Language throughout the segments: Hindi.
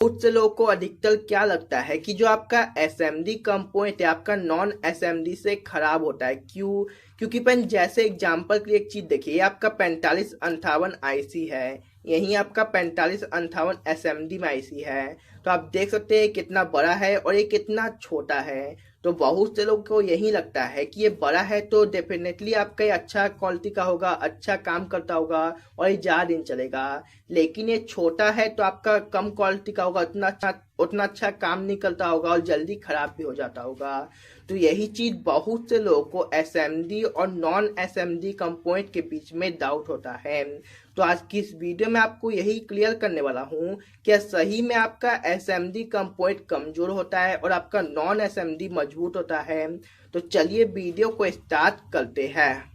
बहुत से लोगों को अधिकतर क्या लगता है कि जो आपका एसएमडी कंपोनेंट है आपका नॉन एसएमडी से खराब होता है। क्यों? क्योंकि पेन जैसे एग्जांपल के लिए एक चीज देखिए, ये आपका 4558 आईसी है, यही आपका 4558 एसएमडी में आईसी है। तो आप देख सकते हैं कितना बड़ा है और ये कितना छोटा है। तो बहुत से लोगों को यही लगता है कि ये बड़ा है तो डेफिनेटली आपका ये अच्छा क्वालिटी का होगा, अच्छा काम करता होगा और ये ज्यादा दिन चलेगा। लेकिन ये छोटा है तो आपका कम क्वालिटी का होगा, उतना अच्छा काम नहीं करता होगा और जल्दी खराब भी हो जाता होगा। तो यही चीज बहुत से लोगों को एसएमडी और नॉन एसएमडी कंपोनेंट के बीच में डाउट होता है। तो आज की इस वीडियो में आपको यही क्लियर करने वाला हूँ कि सही में आपका एसएमडी कंपोनेंट कमजोर होता है और आपका नॉन एसएमडी मजबूत होता है। तो चलिए वीडियो को स्टार्ट करते हैं।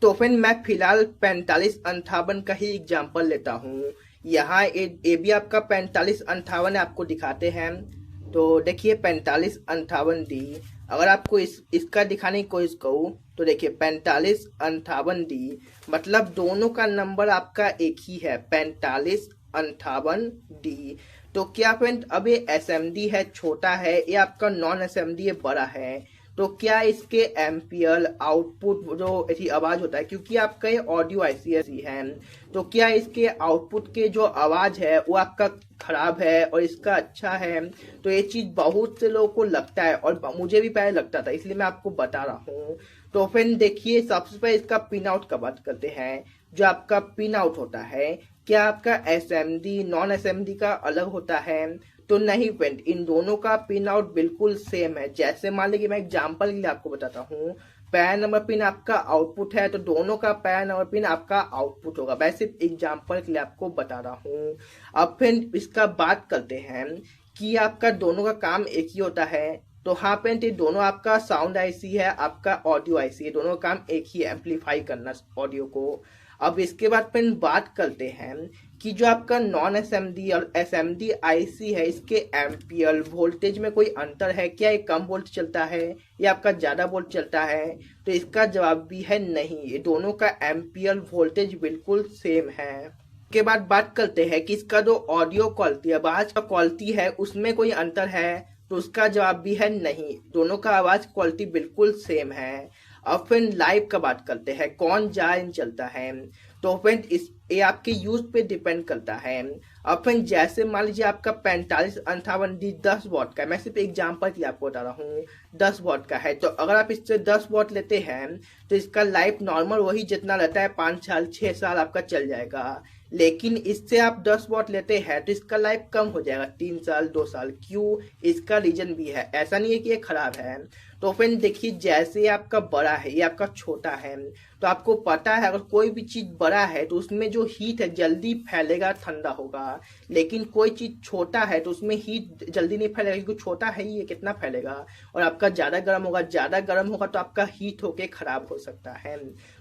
तो फिर मैं फिलहाल 4558 का ही एग्जांपल लेता हूँ। यहाँ ये भी आपका 4558 आपको दिखाते हैं। तो देखिए 4558D, अगर आपको इसका दिखाने की कोशिश करूँ तो देखिए 4558D, मतलब दोनों का नंबर आपका एक ही है 4558D। तो क्या फ्रेंड, अब ये एसएमडी है छोटा है, ये आपका नॉन एसएमडी है बड़ा है, तो क्या इसके एम्पियर आउटपुट जो ऐसी आवाज होता है, क्योंकि आपका ये ऑडियो आईसी है, तो क्या इसके आउटपुट के जो आवाज है वो आपका खराब है और इसका अच्छा है? तो ये चीज बहुत से लोगों को लगता है और मुझे भी पहले लगता था, इसलिए मैं आपको बता रहा हूँ। तो फ्रेंड देखिए, सबसे पहले इसका पिन आउट का बात करते हैं। जो आपका पिन आउट होता है, क्या आपका एसएमडी नॉन एसएमडी का अलग होता है? तो नहीं फ्रेंड, इन दोनों का पिन आउट बिल्कुल सेम है। जैसे मान लीजिए मैं एग्जांपल के लिए आपको बताता हूँ, पैन नंबर पिन आपका आउटपुट है तो दोनों का पैन नंबर पिन आपका आउटपुट होगा। मैं सिर्फ एग्जांपल के लिए आपको बता रहा हूँ। अब फिर इसका बात करते हैं कि आपका दोनों का काम एक ही होता है। तो हाँ फ्रेंड, ये दोनों आपका साउंड आईसी है, आपका ऑडियो आईसी है, दोनों का काम एक ही है, एम्पलीफाई करना ऑडियो को। अब इसके बाद फिर बात करते हैं कि जो आपका नॉन एसएमडी और एसएमडी आईसी है, इसके एम्पियर वोल्टेज में कोई अंतर है क्या? ये कम वोल्ट चलता है या आपका ज्यादा वोल्ट चलता है? तो इसका जवाब भी है नहीं, ये दोनों का एम्पियर वोल्टेज बिल्कुल सेम है। के बाद बात करते हैं कि इसका जो ऑडियो क्वालिटी, आवाज का क्वालिटी है, उसमें कोई अंतर है? तो उसका जवाब भी है नहीं, दोनों का आवाज क्वालिटी बिल्कुल सेम है। अब फ्रेंड लाइव का बात करते हैं, कौन ज्यादा दिन चलता है? तो फ्रेंड ये आपके यूज पे डिपेंड करता है। अब फ्रेंड जैसे मान लीजिए आपका 4558D 10 वॉट का है, मैं सिर्फ एग्जांपल के लिए आपको बता रहा हूँ, 10 वॉट का है। तो अगर आप इससे 10 वॉट लेते हैं तो इसका लाइफ नॉर्मल वही जितना रहता है, 5 साल 6 साल आपका चल जाएगा। लेकिन इससे आप 10 वॉट लेते हैं तो इसका लाइफ कम हो जाएगा, 3 साल 2 साल। क्यों? इसका रीजन भी है, ऐसा नहीं है कि ये खराब है। तो फ्रेंड देखिए, जैसे आपका बड़ा है, ये आपका छोटा है, तो आपको पता है अगर कोई भी चीज बड़ा है तो उसमें जो हीट है जल्दी फैलेगा, ठंडा होगा। लेकिन कोई चीज छोटा है तो उसमें हीट जल्दी नहीं फैलेगा, क्योंकि छोटा है ही, ये कितना फैलेगा। और आपका ज्यादा गर्म होगा, ज्यादा गर्म होगा तो आपका हीट होके खराब हो सकता है।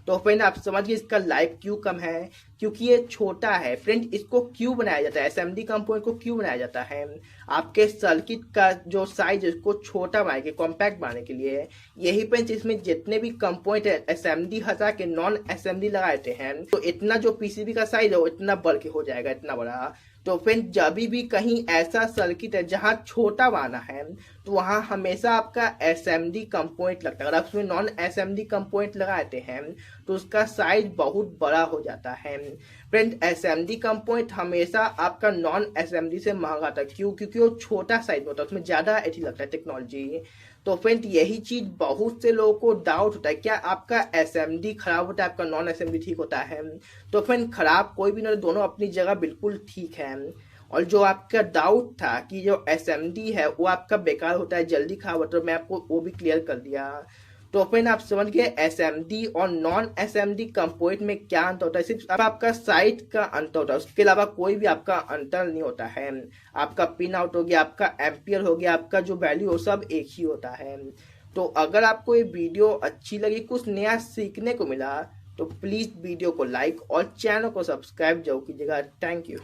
तो फ्रेंड आप समझिए इसका लाइफ क्यों कम है, क्योंकि ये छोटा है। फ्रेंड इसको क्यों बनाया जाता है, एसएमडी कंपोनेंट को क्यों बनाया जाता है? आपके सर्किट का जो साइज है उसको छोटा बनाने के, कॉम्पैक्ट बनाने के लिए। यही फ्रेंड्स इसमें जितने भी कंपोनेंट है एसएमडी हटा के नॉन एसएमडी लगा देते हैं, तो इतना जो पीसीबी का साइज है वो इतना बढ़ के हो जाएगा, इतना बड़ा। तो फ्रेंड जब भी कहीं ऐसा सर्किट है जहां छोटा बनाना है तो वहां हमेशा आपका एसएमडी कंपोनेंट लगता है। अगर आप उसमें नॉन एसएमडी कंपोनेंट लगाते हैं तो उसका साइज बहुत बड़ा हो जाता है। फ्रेंड एसएमडी कंपोनेंट हमेशा आपका नॉन एसएमडी से महंगा था। क्यों? क्योंकि वो छोटा साइज होता है, उसमें ज्यादा अच्छी लगता है टेक्नोलॉजी। तो फ्रेंड यही चीज बहुत से लोगों को डाउट होता है, क्या आपका एसएमडी खराब होता है, आपका नॉन एसएमडी ठीक होता है? तो फ्रेंड खराब कोई भी नहीं, दोनों अपनी जगह बिल्कुल ठीक है। और जो आपका डाउट था कि जो एसएमडी है वो आपका बेकार होता है, जल्दी खराब होता है, मैं आपको वो भी क्लियर कर दिया। तो फ्रेंड आप समझ गए एसएमडी और नॉन एसएमडी कंपोनेंट में क्या अंतर होता है। सिर्फ आपका साइज का अंतर होता है, उसके अलावा कोई भी आपका अंतर नहीं होता है। आपका पिन आउट हो गया, आपका एम्पियर हो गया, आपका जो वैल्यू हो, सब एक ही होता है। तो अगर आपको ये वीडियो अच्छी लगी, कुछ नया सीखने को मिला, तो प्लीज वीडियो को लाइक और चैनल को सब्सक्राइब जरूर कीजिएगा। Thank you.